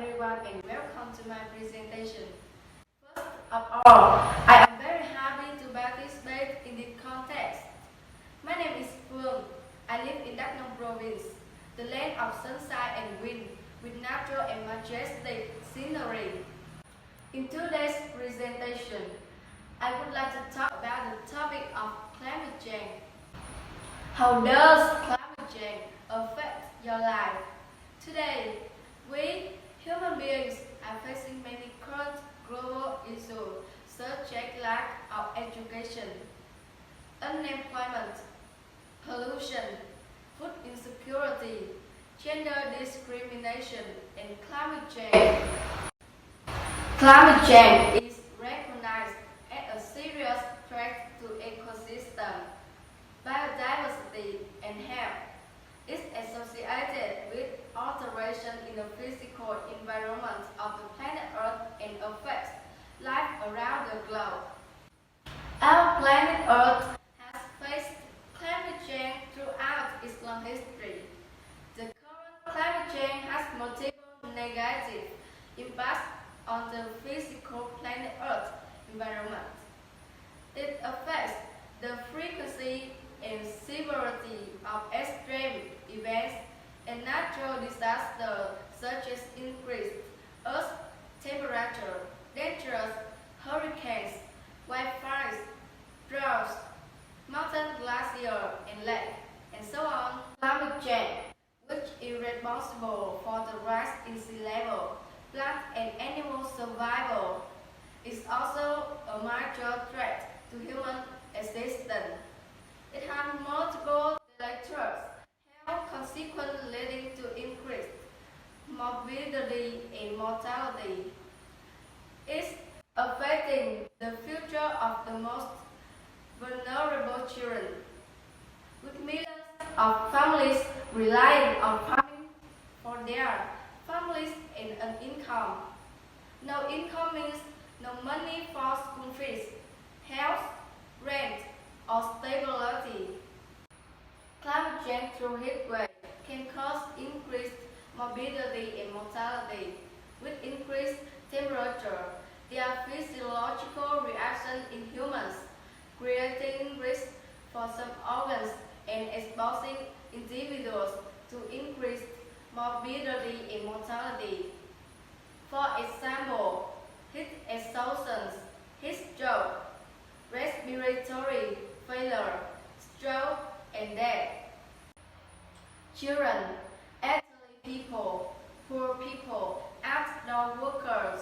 everyone and welcome to my presentation. First of all, I am very happy to participate in this contest. My name is Phương. I live in Đắk Nông province, the land of sunshine and wind with natural and majestic scenery. In today's presentation, I would like to talk about the topic of climate change. How does climate change affect your life? Today, we human beings are facing many current global issues such as lack of education, unemployment, pollution, food insecurity, gender discrimination, and climate change. Climate change is recognized as a serious threat to ecosystem, biodiversity, and health. It's associated with alteration in the physical environment of the planet Earth and affects life around the globe. Our planet Earth has faced climate change throughout its long history. The current climate change has multiple negative impacts on the physical planet Earth environment. It affects the frequency and severity of extreme events and natural disasters such as increased earth temperature, dangerous hurricanes, wildfires, droughts, mountain glacier and lake, and so on. Climate change, which is responsible for the rise in sea level, plant and animal survival, is also a major threat to human existence. It has multiple deleterious health consequences leading to increased morbidity and mortality. It's affecting the future of the most vulnerable children, with millions of families relying on farming for their families and an income. No income means no money for school fees, health, rent, or stability. Climate change through heat wave can cause increased morbidity and mortality. With increased temperature, there are physiological reactions in humans, creating risk for some organs and exposing individuals to increased morbidity and mortality. For example, heat exhaustion, heat stroke, respiratory failure, stroke, and death. Children, elderly people, poor people, outdoor workers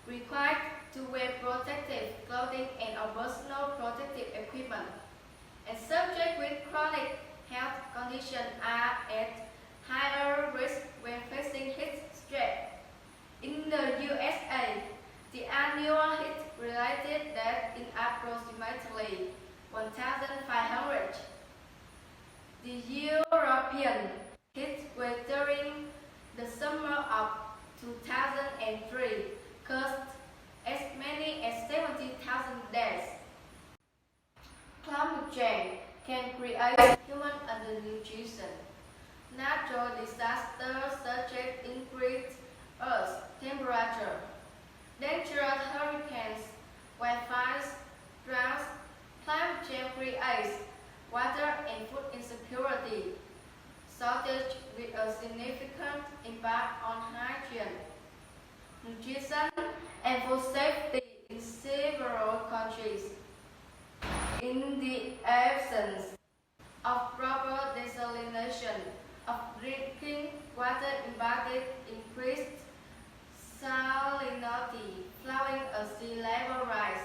required to wear protective clothing and personal protective equipment, and subjects with chronic health conditions are at higher risk when facing heat stress. In the USA, the annual heat-related deaths is approximately 1,500. The European heat wave during the summer of 2003 caused as many as 70,000 deaths. Climate change can create human undernutrition. Natural disasters such as increased earth temperature, dangerous hurricanes, wildfires, droughts. Climate change creates water and food insecurity, shortage with a significant impact on hygiene, nutrition, and food safety in several countries. In the absence of proper desalination of drinking water impacted increased salinity following a sea level rise,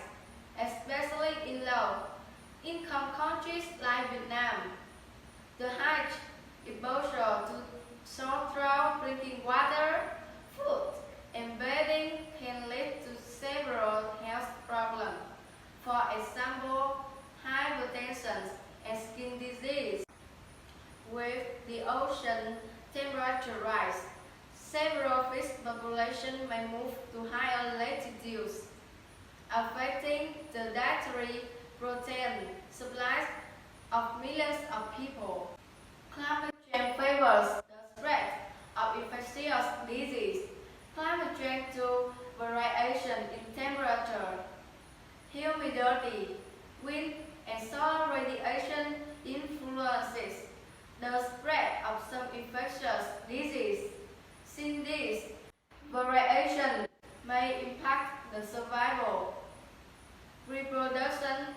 especially in low-income countries like Vietnam. The high exposure to saltwater drinking water, food, and bathing can lead to several health problems. For example, hypertension and skin disease. With the ocean temperature rise, several fish populations may move to higher latitudes, affecting the dietary protein supplies of millions of people. Climate change favors the spread of infectious disease Climate change due variation in temperature, humidity, wind, and solar radiation influences the spread of some infectious disease. Since this variation may impact the survival, reproduction,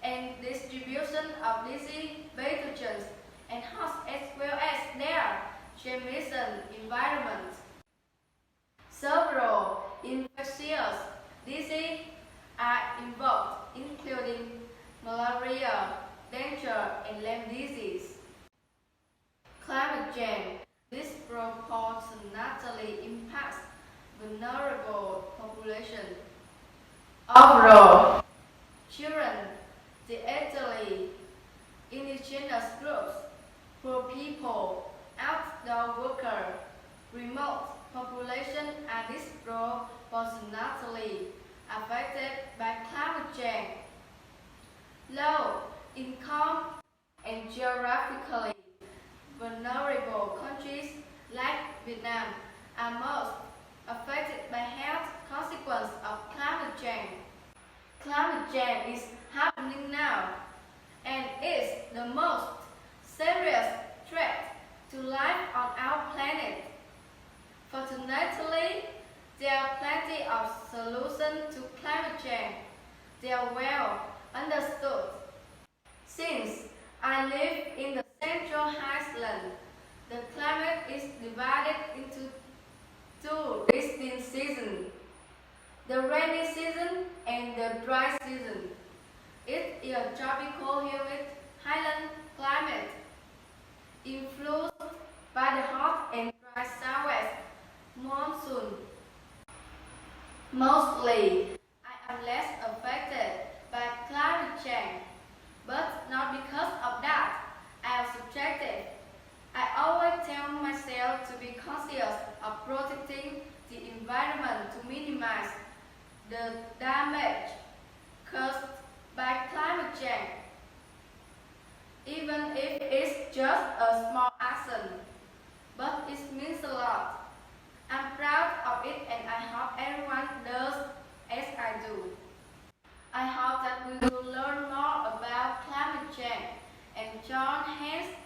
and distribution of disease pathogens and hosts as well as their transmission environment. Several infectious diseases are involved, including malaria, dengue, and Lyme disease. Climate change disproportionately impacts vulnerable populations. Overall, children, the elderly, indigenous groups, poor people, outdoor workers, remote population are disproportionately affected by climate change. Low income and geographically vulnerable countries like Vietnam are most affected by health consequences of climate change. Climate change is happening now and is the most serious threat to life on our planet. Fortunately, there are plenty of solutions to climate change. They are well understood. Since I live in the Central Highlands, the climate is divided into two distinct seasons, the rainy season and the dry season. It is a tropical humid highland climate influenced by the hot and dry southwest monsoon. Mostly, I am less affected by climate change, but not because of that. I am subjective. I always tell myself to be conscious of protecting the environment to minimize the damage caused by climate change, even if it's just a small action, but it means a lot. I'm proud of it and I hope everyone does as I do. I hope that we will learn more about climate change and join hands